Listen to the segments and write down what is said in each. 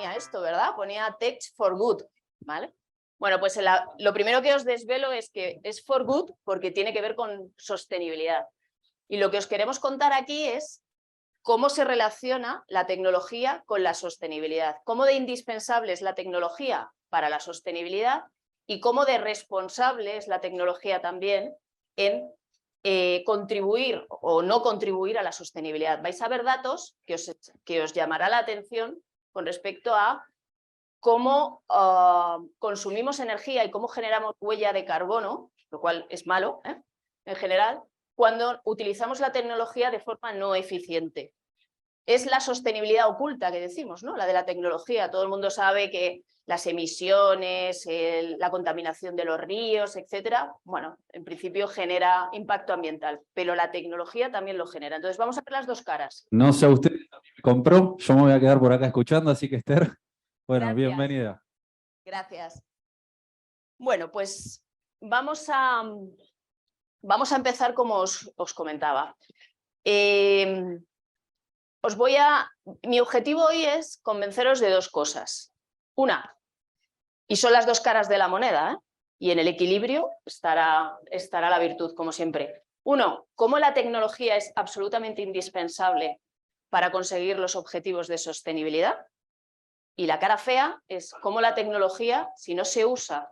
ponía esto, ¿verdad? Ponía Tech for Good, ¿vale? Bueno, pues lo primero que os desvelo es que es for good porque tiene que ver con sostenibilidad. Y lo que os queremos contar aquí es cómo se relaciona la tecnología con la sostenibilidad, cómo de indispensable es la tecnología para la sostenibilidad y cómo de responsable es la tecnología también en contribuir o no contribuir a la sostenibilidad. Vais a ver datos que os llamará la atención con respecto a cómo consumimos energía y cómo generamos huella de carbono, lo cual es malo, en general, cuando utilizamos la tecnología de forma no eficiente. Es la sostenibilidad oculta que decimos, ¿no? La de la tecnología. Todo el mundo sabe que las emisiones, la contaminación de los ríos, etcétera, bueno, en principio genera impacto ambiental, pero la tecnología también lo genera. Entonces vamos a ver las dos caras. No sé a usted, a mí me compró, yo me voy a quedar por acá escuchando, así que Esther, bueno, Gracias. bienvenida. Gracias. Bueno, pues vamos a empezar como os comentaba. Mi objetivo hoy es convenceros de dos cosas. Una, y son las dos caras de la moneda, y en el equilibrio estará la virtud, como siempre. Uno, cómo la tecnología es absolutamente indispensable para conseguir los objetivos de sostenibilidad. Y la cara fea es cómo la tecnología, si no se usa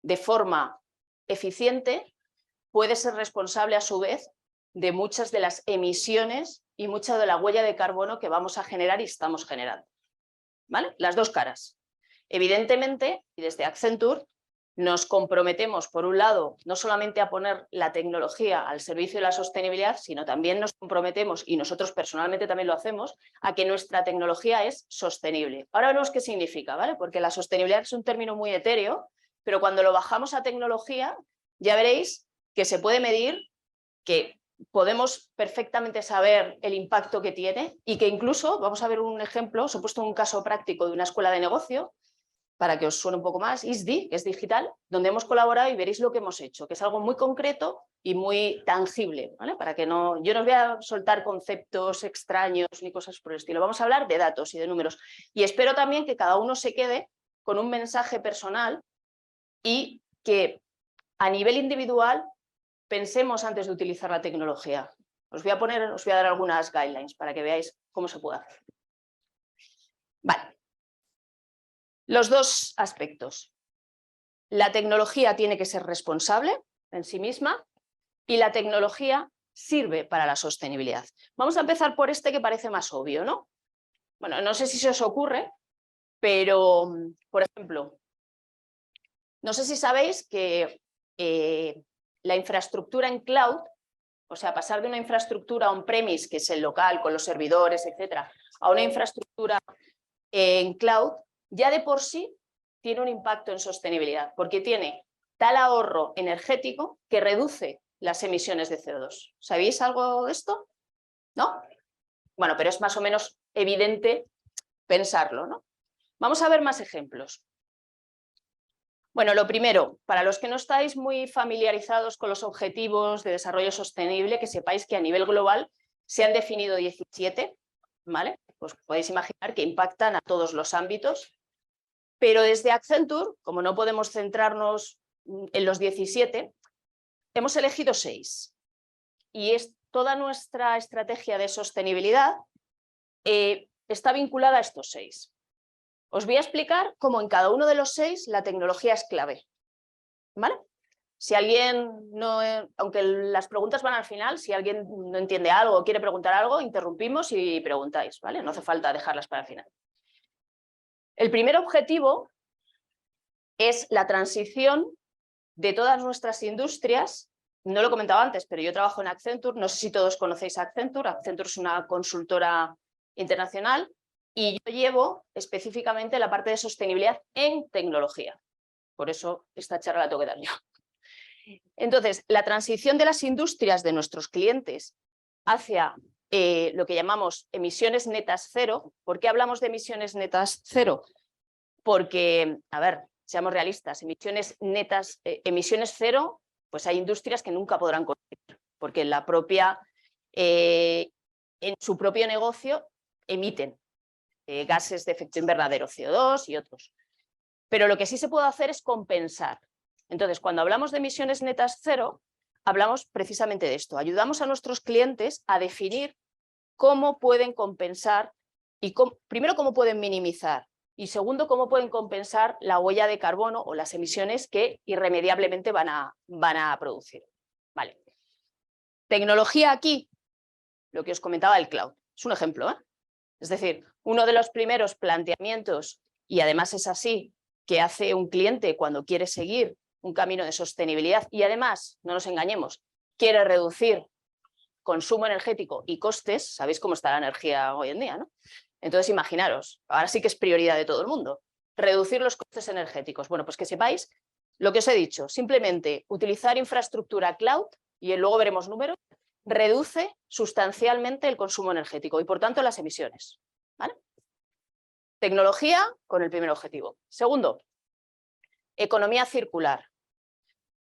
de forma eficiente, puede ser responsable a su vez de muchas de las emisiones y mucha de la huella de carbono que vamos a generar y estamos generando. ¿Vale? Las dos caras. Evidentemente, y desde Accenture, nos comprometemos, por un lado, no solamente a poner la tecnología al servicio de la sostenibilidad, sino también nos comprometemos, y nosotros personalmente también lo hacemos, a que nuestra tecnología es sostenible. Ahora veremos qué significa, ¿vale? Porque la sostenibilidad es un término muy etéreo, pero cuando lo bajamos a tecnología, ya veréis que se puede medir, que podemos perfectamente saber el impacto que tiene y que incluso, vamos a ver un ejemplo, os he puesto un caso práctico de una escuela de negocio, para que os suene un poco más, ISDI, que es digital, donde hemos colaborado y veréis lo que hemos hecho, que es algo muy concreto y muy tangible, ¿vale? Para que no, yo no os voy a soltar conceptos extraños ni cosas por el estilo, vamos a hablar de datos y de números. Y espero también que cada uno se quede con un mensaje personal y que a nivel individual pensemos antes de utilizar la tecnología. Os voy a dar algunas guidelines para que veáis cómo se puede hacer. Vale. Los dos aspectos. La tecnología tiene que ser responsable en sí misma y la tecnología sirve para la sostenibilidad. Vamos a empezar por este que parece más obvio, ¿no? Bueno, no sé si se os ocurre, pero, por ejemplo, no sé si sabéis que la infraestructura en cloud, o sea, pasar de una infraestructura on-premise, que es el local con los servidores, etcétera, a una infraestructura en cloud, ya de por sí tiene un impacto en sostenibilidad, porque tiene tal ahorro energético que reduce las emisiones de CO2. ¿Sabéis algo de esto? ¿No? Bueno, pero es más o menos evidente pensarlo, ¿no? Vamos a ver más ejemplos. Bueno, lo primero, para los que no estáis muy familiarizados con los objetivos de desarrollo sostenible, que sepáis que a nivel global se han definido 17, ¿vale? Pues podéis imaginar que impactan a todos los ámbitos, pero desde Accenture, como no podemos centrarnos en los 17, hemos elegido 6. Y toda nuestra estrategia de sostenibilidad está vinculada a estos 6. Os voy a explicar cómo en cada uno de los 6 la tecnología es clave, ¿vale? Si alguien no, aunque las preguntas van al final, si alguien no entiende algo o quiere preguntar algo, interrumpimos y preguntáis, ¿vale? No hace falta dejarlas para el final. El primer objetivo es la transición de todas nuestras industrias. No lo comentaba antes, pero yo trabajo en Accenture, no sé si todos conocéis a Accenture. Accenture es una consultora internacional y yo llevo específicamente la parte de sostenibilidad en tecnología. Por eso esta charla la tengo que dar yo. Entonces, la transición de las industrias de nuestros clientes hacia lo que llamamos emisiones netas cero. ¿Por qué hablamos de emisiones netas cero? Porque, a ver, seamos realistas, emisiones netas, emisiones cero, pues hay industrias que nunca podrán conseguir, porque en su propio negocio emiten. gases de efecto invernadero, CO2 y otros. Pero lo que sí se puede hacer es compensar. Entonces, cuando hablamos de emisiones netas cero, hablamos precisamente de esto. Ayudamos a nuestros clientes a definir cómo pueden compensar y primero cómo pueden minimizar y segundo cómo pueden compensar la huella de carbono o las emisiones que irremediablemente van a producir. Vale. Tecnología aquí, lo que os comentaba el cloud. Es un ejemplo, ¿eh? Es decir, uno de los primeros planteamientos, y además es así, que hace un cliente cuando quiere seguir un camino de sostenibilidad y además, no nos engañemos, quiere reducir consumo energético y costes, sabéis cómo está la energía hoy en día, ¿no? Entonces imaginaros, ahora sí que es prioridad de todo el mundo, reducir los costes energéticos. Bueno, pues que sepáis lo que os he dicho, simplemente utilizar infraestructura cloud, y luego veremos números, reduce sustancialmente el consumo energético y por tanto las emisiones. ¿Vale? Tecnología con el primer objetivo. Segundo, economía circular.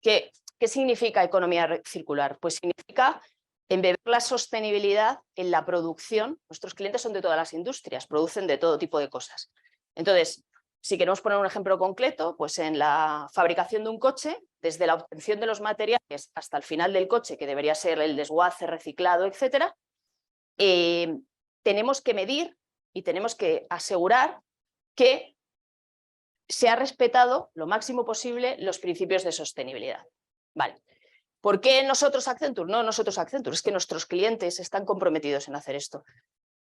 ¿Qué significa economía circular? Pues significa embeber la sostenibilidad en la producción. Nuestros clientes son de todas las industrias, producen de todo tipo de cosas. Entonces, si queremos poner un ejemplo concreto, pues en la fabricación de un coche, desde la obtención de los materiales hasta el final del coche, que debería ser el desguace, reciclado, etcétera, tenemos que medir y tenemos que asegurar que se ha respetado lo máximo posible los principios de sostenibilidad. Vale. ¿Por qué nosotros Accenture? No nosotros Accenture, es que nuestros clientes están comprometidos en hacer esto.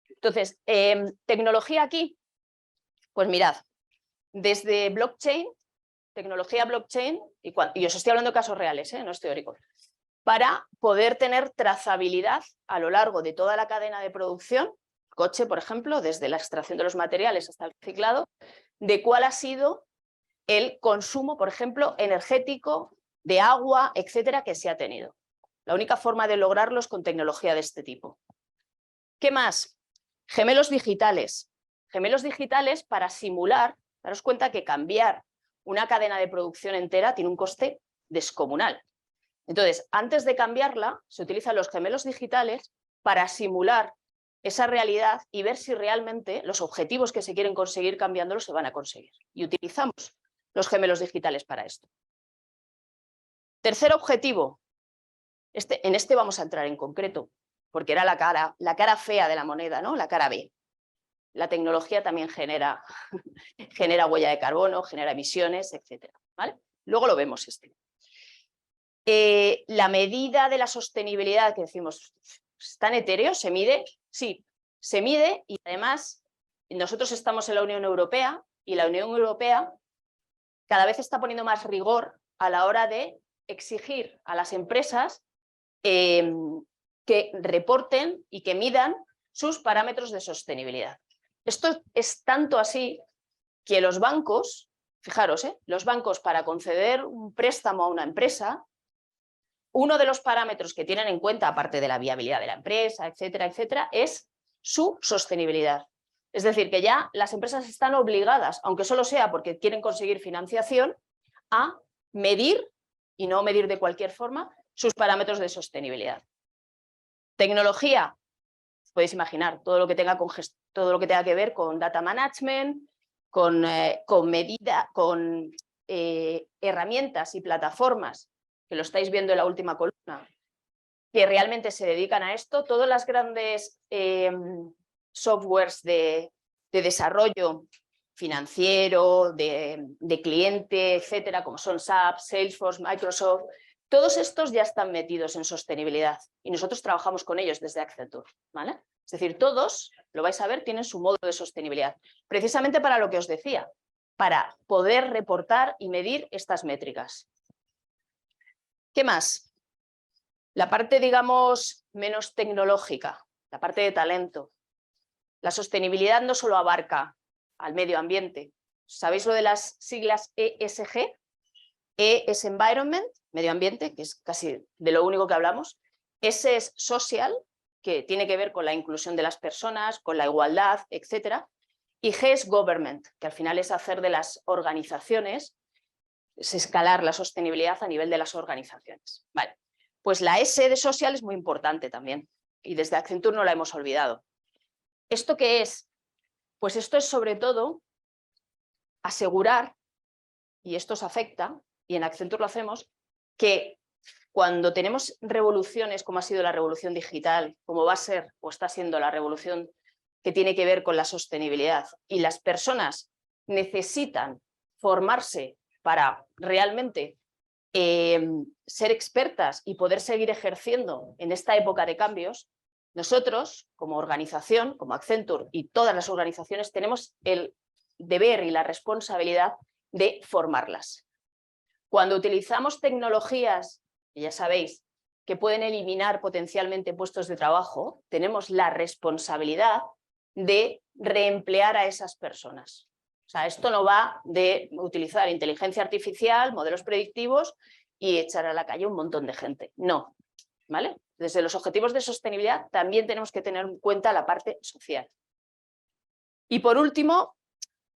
Entonces, tecnología aquí, pues mirad, desde blockchain, tecnología blockchain, y os estoy hablando de casos reales, no es teórico, para poder tener trazabilidad a lo largo de toda la cadena de producción, coche, por ejemplo, desde la extracción de los materiales hasta el reciclado, de cuál ha sido el consumo, por ejemplo, energético, de agua, etcétera, que se ha tenido. La única forma de lograrlo es con tecnología de este tipo. ¿Qué más? Gemelos digitales. Gemelos digitales para simular, daros cuenta que cambiar una cadena de producción entera tiene un coste descomunal. Entonces, antes de cambiarla, se utilizan los gemelos digitales para simular esa realidad y ver si realmente los objetivos que se quieren conseguir cambiándolos se van a conseguir. Y utilizamos los gemelos digitales para esto. Tercer objetivo. En este vamos a entrar en concreto, porque era la cara fea de la moneda, ¿no? La cara B. La tecnología también genera huella de carbono, genera emisiones, etc. ¿Vale? Luego lo vemos este. La medida de la sostenibilidad que decimos, ¿es tan etéreo? ¿Se mide? Sí, se mide y además nosotros estamos en la Unión Europea y la Unión Europea cada vez está poniendo más rigor a la hora de exigir a las empresas que reporten y que midan sus parámetros de sostenibilidad. Esto es tanto así que los bancos, fijaros, los bancos para conceder un préstamo a una empresa, uno de los parámetros que tienen en cuenta, aparte de la viabilidad de la empresa, etcétera, etcétera, es su sostenibilidad. Es decir, que ya las empresas están obligadas, aunque solo sea porque quieren conseguir financiación, a medir, y no medir de cualquier forma, sus parámetros de sostenibilidad. Tecnología, podéis imaginar, todo lo que tenga que ver con data management, con herramientas y plataformas, que lo estáis viendo en la última columna, que realmente se dedican a esto. Todas las grandes softwares de desarrollo financiero, de cliente, etcétera, como son SAP, Salesforce, Microsoft, todos estos ya están metidos en sostenibilidad y nosotros trabajamos con ellos desde Accenture, ¿vale? Es decir, todos, lo vais a ver, tienen su módulo de sostenibilidad, precisamente para lo que os decía, para poder reportar y medir estas métricas. ¿Qué más? La parte, digamos, menos tecnológica, la parte de talento. La sostenibilidad no solo abarca al medio ambiente. ¿Sabéis lo de las siglas ESG? E es Environment, medio ambiente, que es casi de lo único que hablamos. S es Social, que tiene que ver con la inclusión de las personas, con la igualdad, etc. Y G es Government, que al final es hacer de las organizaciones, es escalar la sostenibilidad a nivel de las organizaciones. Vale. Pues la S de Social es muy importante también, y desde Accenture no la hemos olvidado. ¿Esto qué es? Pues esto es sobre todo asegurar, y esto os afecta, y en Accenture lo hacemos, que cuando tenemos revoluciones como ha sido la revolución digital, como va a ser o está siendo la revolución que tiene que ver con la sostenibilidad, y las personas necesitan formarse para realmente ser expertas y poder seguir ejerciendo en esta época de cambios, nosotros como organización, como Accenture y todas las organizaciones tenemos el deber y la responsabilidad de formarlas. Cuando utilizamos tecnologías, que ya sabéis, que pueden eliminar potencialmente puestos de trabajo, tenemos la responsabilidad de reemplear a esas personas. O sea, esto no va de utilizar inteligencia artificial, modelos predictivos y echar a la calle un montón de gente. No, ¿vale? Desde los objetivos de sostenibilidad también tenemos que tener en cuenta la parte social. Y por último,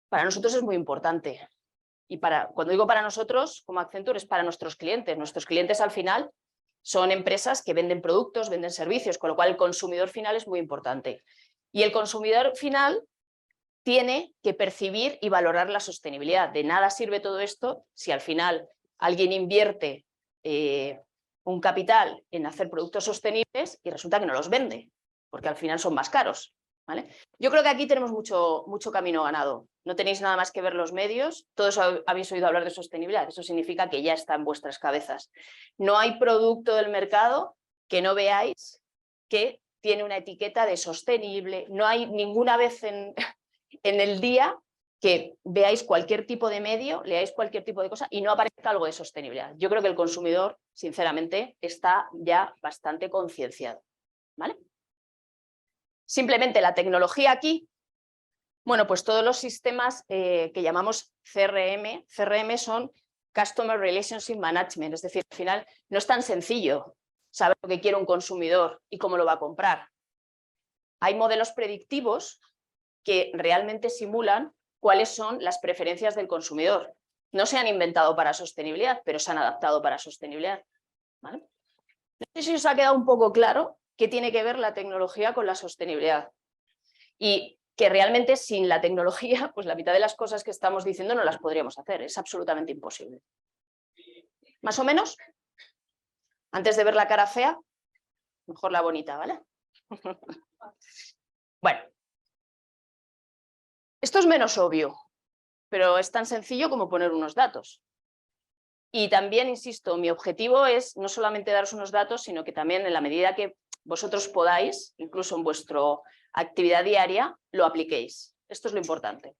para nosotros es muy importante. Y cuando digo para nosotros, como Accenture, es para nuestros clientes. Nuestros clientes al final son empresas que venden productos, venden servicios, con lo cual el consumidor final es muy importante. Y el consumidor final tiene que percibir y valorar la sostenibilidad. De nada sirve todo esto si al final alguien invierte un capital en hacer productos sostenibles y resulta que no los vende, porque al final son más caros. ¿Vale? Yo creo que aquí tenemos mucho camino ganado. No tenéis nada más que ver los medios, todos habéis oído hablar de sostenibilidad, eso significa que ya está en vuestras cabezas. No hay producto del mercado que no veáis que tiene una etiqueta de sostenible, no hay ninguna vez en el día que veáis cualquier tipo de medio, leáis cualquier tipo de cosa y no aparezca algo de sostenibilidad. Yo creo que el consumidor, sinceramente, está ya bastante concienciado. ¿Vale? Simplemente la tecnología aquí, bueno, pues todos los sistemas que llamamos CRM son Customer Relationship Management, es decir, al final no es tan sencillo saber lo que quiere un consumidor y cómo lo va a comprar. Hay modelos predictivos que realmente simulan cuáles son las preferencias del consumidor. No se han inventado para sostenibilidad, pero se han adaptado para sostenibilidad. ¿Vale? No sé si os ha quedado un poco claro qué tiene que ver la tecnología con la sostenibilidad. Y que realmente sin la tecnología, pues la mitad de las cosas que estamos diciendo no las podríamos hacer. Es absolutamente imposible. ¿Más o menos? Antes de ver la cara fea, mejor la bonita, ¿vale? Bueno. Esto es menos obvio, pero es tan sencillo como poner unos datos. Y también, insisto, mi objetivo es no solamente daros unos datos, sino que también en la medida que vosotros podáis, incluso en vuestra actividad diaria, lo apliquéis. Esto es lo importante.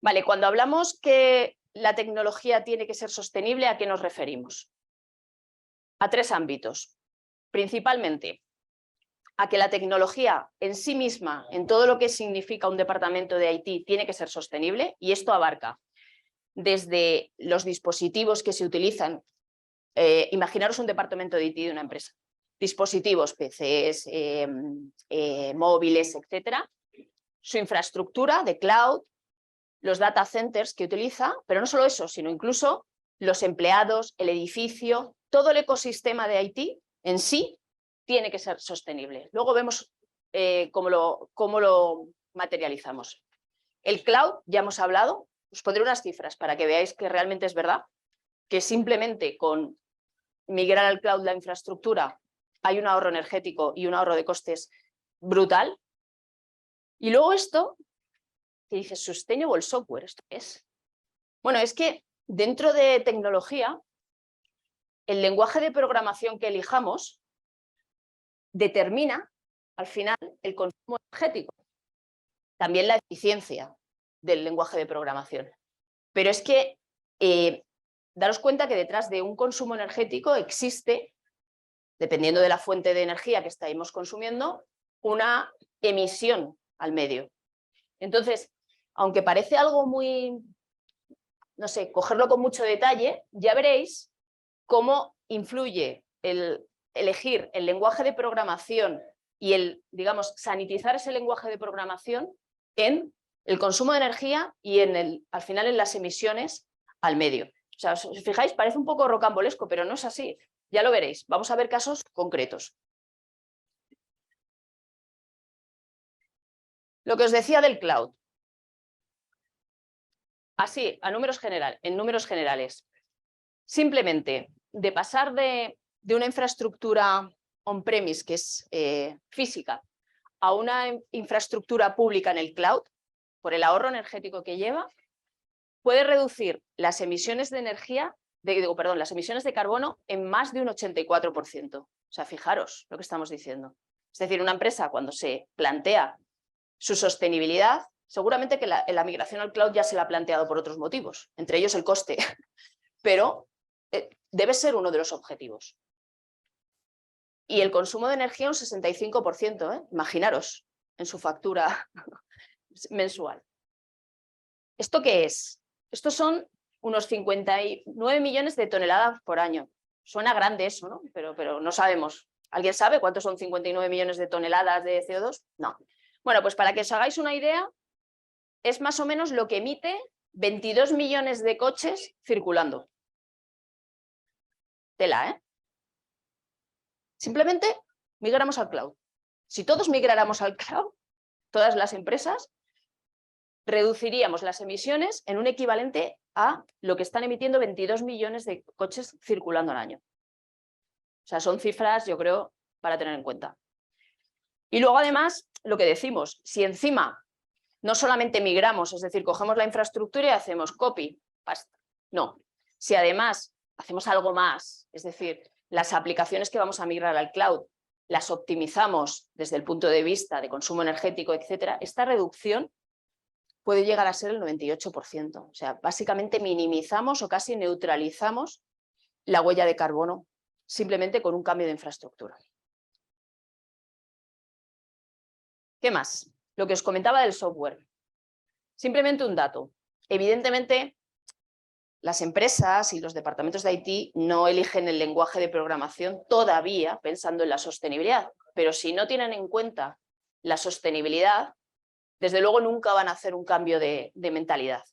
Vale, cuando hablamos que la tecnología tiene que ser sostenible, ¿a qué nos referimos? A tres ámbitos. Principalmente, a que la tecnología en sí misma, en todo lo que significa un departamento de IT, tiene que ser sostenible, y esto abarca desde los dispositivos que se utilizan. Imaginaros un departamento de IT de una empresa. Dispositivos, PCs, móviles, etcétera. Su infraestructura de cloud, los data centers que utiliza, pero no solo eso, sino incluso los empleados, el edificio, todo el ecosistema de IT en sí tiene que ser sostenible. Luego vemos cómo lo materializamos. El cloud, ya hemos hablado, os pondré unas cifras para que veáis que realmente es verdad, que simplemente con migrar al cloud la infraestructura hay un ahorro energético y un ahorro de costes brutal. Y luego esto, que dice Sustainable Software, ¿esto qué es? Bueno, es que dentro de tecnología, el lenguaje de programación que elijamos determina al final el consumo energético, también la eficiencia del lenguaje de programación. Pero es que daros cuenta que detrás de un consumo energético existe, dependiendo de la fuente de energía que estáis consumiendo, una emisión al medio. Entonces, aunque parece algo muy, no sé, cogerlo con mucho detalle, ya veréis cómo influye el elegir el lenguaje de programación y el, digamos, sanitizar ese lenguaje de programación en el consumo de energía y al final en las emisiones al medio. O sea, si os fijáis, parece un poco rocambolesco, pero no es así. Ya lo veréis. Vamos a ver casos concretos. Lo que os decía del cloud. Así, en números generales. Simplemente de pasar de una infraestructura on-premise, que es física, a una infraestructura pública en el cloud, por el ahorro energético que lleva, puede reducir las emisiones de las emisiones de carbono en más de un 84%. O sea, fijaros lo que estamos diciendo. Es decir, una empresa cuando se plantea su sostenibilidad, seguramente que la migración al cloud ya se la ha planteado por otros motivos, entre ellos el coste, pero debe ser uno de los objetivos. Y el consumo de energía un 65%, imaginaros, en su factura mensual. ¿Esto qué es? Estos son unos 59 millones de toneladas por año. Suena grande eso, ¿no? Pero no sabemos. ¿Alguien sabe cuántos son 59 millones de toneladas de CO2? No. Bueno, pues para que os hagáis una idea, es más o menos lo que emite 22 millones de coches circulando. Tela, ¿eh? Simplemente migramos al cloud. Si todos migráramos al cloud, todas las empresas, reduciríamos las emisiones en un equivalente a lo que están emitiendo 22 millones de coches circulando al año. O sea, son cifras, yo creo, para tener en cuenta. Y luego, además, lo que decimos, si encima no solamente migramos, es decir, cogemos la infraestructura y hacemos copy, pasta. No. Si además hacemos algo más, es decir, las aplicaciones que vamos a migrar al cloud, las optimizamos desde el punto de vista de consumo energético, etcétera, esta reducción puede llegar a ser el 98%. O sea, básicamente minimizamos o casi neutralizamos la huella de carbono simplemente con un cambio de infraestructura. ¿Qué más? Lo que os comentaba del software. Simplemente un dato. Evidentemente, las empresas y los departamentos de IT no eligen el lenguaje de programación todavía pensando en la sostenibilidad, pero si no tienen en cuenta la sostenibilidad, desde luego nunca van a hacer un cambio de mentalidad.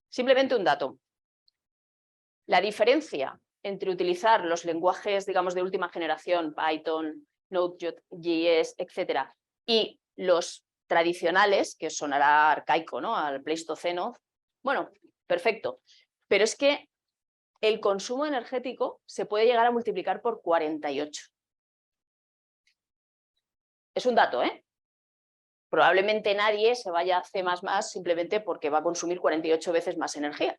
Simplemente un dato. La diferencia entre utilizar los lenguajes, digamos, de última generación, Python, Node.js, etcétera, y los tradicionales, que sonará arcaico, ¿no? Al Pleistoceno, bueno, perfecto. Pero es que el consumo energético se puede llegar a multiplicar por 48. Es un dato, ¿eh? Probablemente nadie se vaya a C++ simplemente porque va a consumir 48 veces más energía.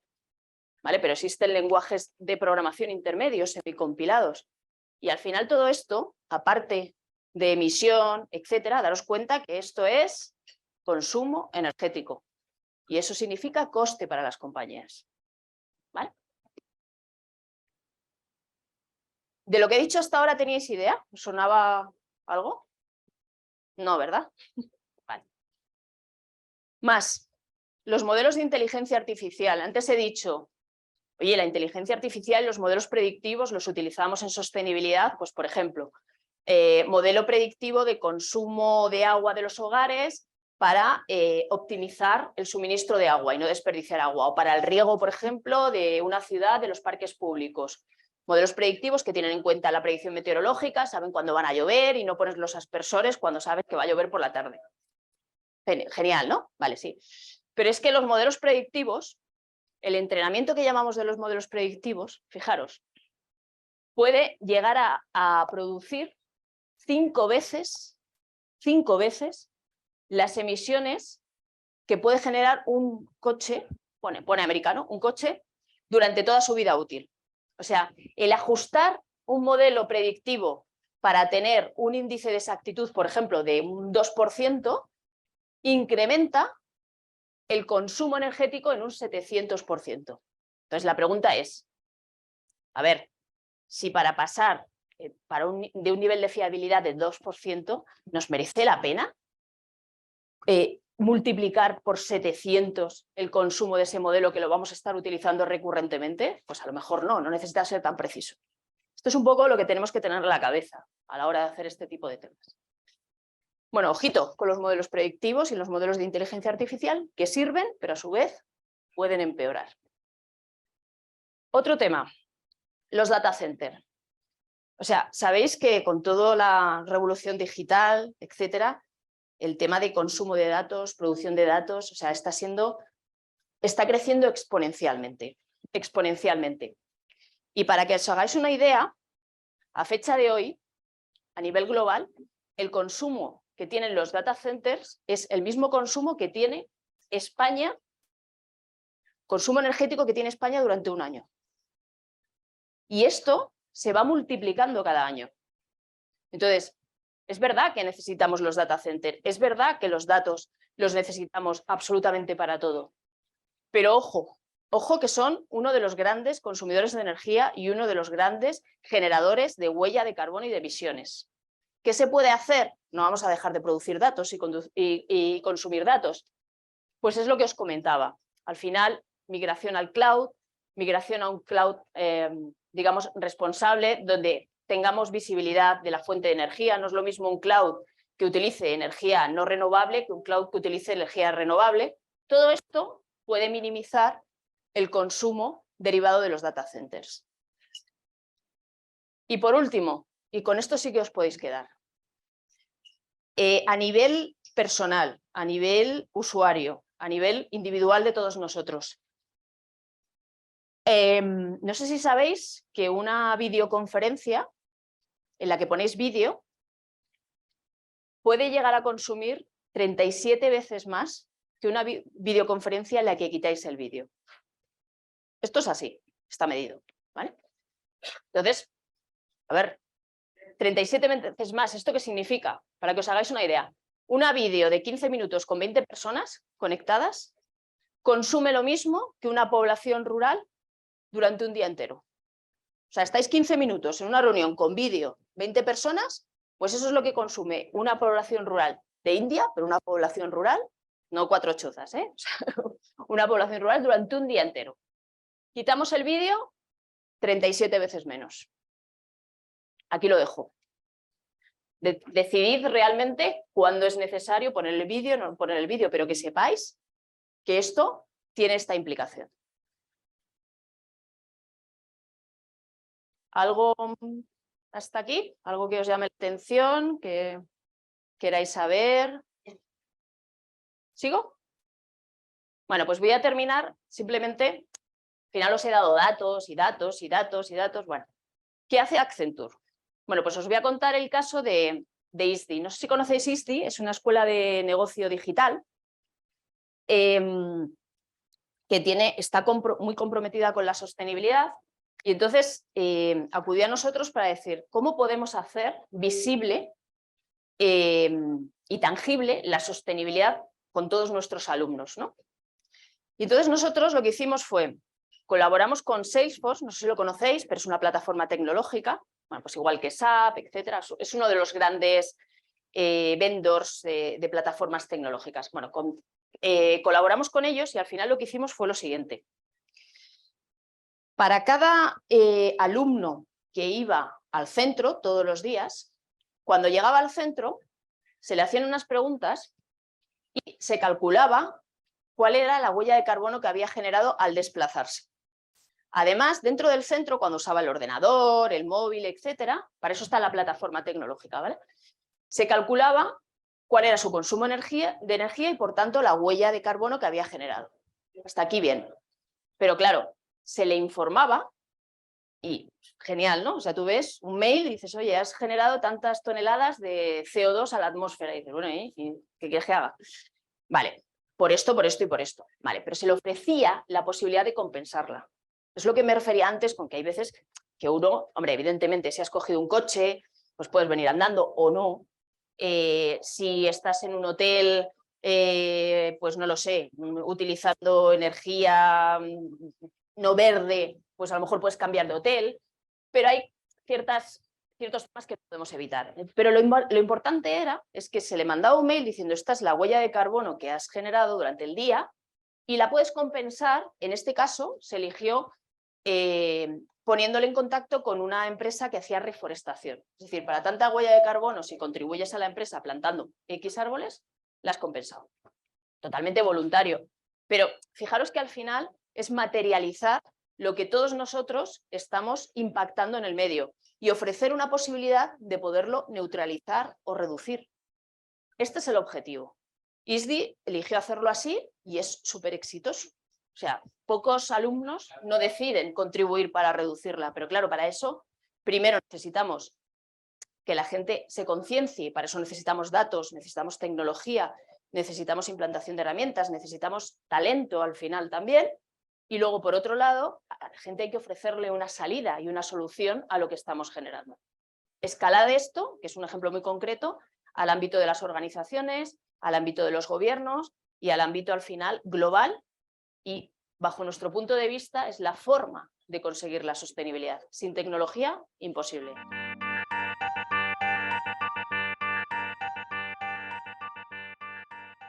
¿Vale? Pero existen lenguajes de programación intermedios, semicompilados. Y al final todo esto, aparte de emisión, etcétera, daros cuenta que esto es consumo energético. Y eso significa coste para las compañías. ¿Vale? ¿De lo que he dicho hasta ahora teníais idea? ¿Os sonaba algo? No, ¿verdad? Vale. Más, los modelos de inteligencia artificial. Antes he dicho, oye, la inteligencia artificial y los modelos predictivos los utilizamos en sostenibilidad, pues por ejemplo, modelo predictivo de consumo de agua de los hogares para optimizar el suministro de agua y no desperdiciar agua, o para el riego, por ejemplo, de una ciudad, de los parques públicos. Modelos predictivos que tienen en cuenta la predicción meteorológica, saben cuándo van a llover y no pones los aspersores cuando sabes que va a llover por la tarde. Genial, ¿no? Vale, sí. Pero es que los modelos predictivos, el entrenamiento que llamamos de los modelos predictivos, fijaros, puede llegar a producir 5 veces las emisiones que puede generar un coche, pone americano, un coche durante toda su vida útil. O sea, el ajustar un modelo predictivo para tener un índice de exactitud, por ejemplo, de un 2%, incrementa el consumo energético en un 700%. Entonces, la pregunta es, a ver, si para pasar de un nivel de fiabilidad de 2%, ¿nos merece la pena multiplicar por 700 el consumo de ese modelo que lo vamos a estar utilizando recurrentemente? Pues a lo mejor no necesita ser tan preciso. Esto es un poco lo que tenemos que tener en la cabeza a la hora de hacer este tipo de temas. Bueno, ojito con los modelos predictivos y los modelos de inteligencia artificial que sirven, pero a su vez pueden empeorar. Otro tema, los data centers. O sea, sabéis que con toda la revolución digital, etcétera, el tema de consumo de datos, producción de datos, o sea, está creciendo exponencialmente. Y para que os hagáis una idea, a fecha de hoy, a nivel global, el consumo que tienen los data centers es el mismo consumo que tiene España, consumo energético que tiene España durante un año. Y esto se va multiplicando cada año. Entonces, es verdad que necesitamos los data centers, es verdad que los datos los necesitamos absolutamente para todo. Pero ojo que son uno de los grandes consumidores de energía y uno de los grandes generadores de huella de carbono y de emisiones. ¿Qué se puede hacer? No vamos a dejar de producir datos y consumir datos. Pues es lo que os comentaba. Al final, migración al cloud, migración a un cloud, digamos, responsable, donde tengamos visibilidad de la fuente de energía. No es lo mismo un cloud que utilice energía no renovable que un cloud que utilice energía renovable. Todo esto puede minimizar el consumo derivado de los data centers. Y por último, y con esto sí que os podéis quedar, a nivel personal, a nivel usuario, a nivel individual de todos nosotros, no sé si sabéis que una videoconferencia en la que ponéis vídeo puede llegar a consumir 37 veces más que una videoconferencia en la que quitáis el vídeo. Esto es así, está medido, ¿vale? Entonces, a ver, 37 veces más, ¿esto qué significa? Para que os hagáis una idea, una vídeo de 15 minutos con 20 personas conectadas consume lo mismo que una población rural durante un día entero. O sea, estáis 15 minutos en una reunión con vídeo, 20 personas, pues eso es lo que consume una población rural de India, pero una población rural, no 4 chozas, ¿eh? O sea, una población rural durante un día entero. Quitamos el vídeo, 37 veces menos. Aquí lo dejo. Decidid realmente cuándo es necesario poner el vídeo o no poner el vídeo, pero que sepáis que esto tiene esta implicación. ¿Algo hasta aquí? ¿Algo que os llame la atención, que queráis saber? ¿Sigo? Bueno, pues voy a terminar simplemente, al final os he dado datos y datos y datos y datos. Bueno, ¿qué hace Accenture? Bueno, pues os voy a contar el caso de ISDI. No sé si conocéis ISDI, es una escuela de negocio digital que está muy comprometida con la sostenibilidad. Y entonces acudió a nosotros para decir cómo podemos hacer visible y tangible la sostenibilidad con todos nuestros alumnos, ¿no? Y entonces nosotros lo que hicimos fue, colaboramos con Salesforce, no sé si lo conocéis, pero es una plataforma tecnológica, bueno, pues igual que SAP, etcétera, es uno de los grandes vendors de plataformas tecnológicas. Bueno, colaboramos con ellos y al final lo que hicimos fue lo siguiente. Para cada alumno que iba al centro todos los días, cuando llegaba al centro, se le hacían unas preguntas y se calculaba cuál era la huella de carbono que había generado al desplazarse. Además, dentro del centro, cuando usaba el ordenador, el móvil, etcétera, para eso está la plataforma tecnológica, ¿vale? Se calculaba cuál era su consumo de energía y, por tanto, la huella de carbono que había generado. Hasta aquí bien. Pero claro, se le informaba y genial, ¿no? O sea, tú ves un mail y dices, oye, has generado tantas toneladas de CO2 a la atmósfera. Y dices, bueno, ¿y qué quieres que haga? Vale, por esto y por esto. Vale, pero se le ofrecía la posibilidad de compensarla. Es lo que me refería antes con que hay veces que uno, hombre, evidentemente, si has cogido un coche, pues puedes venir andando o no. Si estás en un hotel, pues no lo sé, utilizando energía no verde, pues a lo mejor puedes cambiar de hotel, pero hay ciertos temas que no podemos evitar. Pero lo importante es que se le mandaba un mail diciendo esta es la huella de carbono que has generado durante el día y la puedes compensar. En este caso se eligió poniéndole en contacto con una empresa que hacía reforestación. Es decir, para tanta huella de carbono, si contribuyes a la empresa plantando X árboles, la has compensado. Totalmente voluntario. Pero fijaros que al final es materializar lo que todos nosotros estamos impactando en el medio y ofrecer una posibilidad de poderlo neutralizar o reducir. Este es el objetivo. ISDI eligió hacerlo así y es súper exitoso. O sea, pocos alumnos no deciden contribuir para reducirla, pero claro, para eso primero necesitamos que la gente se conciencie, para eso necesitamos datos, necesitamos tecnología, necesitamos implantación de herramientas, necesitamos talento al final también. Y luego, por otro lado, a la gente hay que ofrecerle una salida y una solución a lo que estamos generando. Escalad esto, que es un ejemplo muy concreto, al ámbito de las organizaciones, al ámbito de los gobiernos y al ámbito al final global, y bajo nuestro punto de vista es la forma de conseguir la sostenibilidad. Sin tecnología, imposible.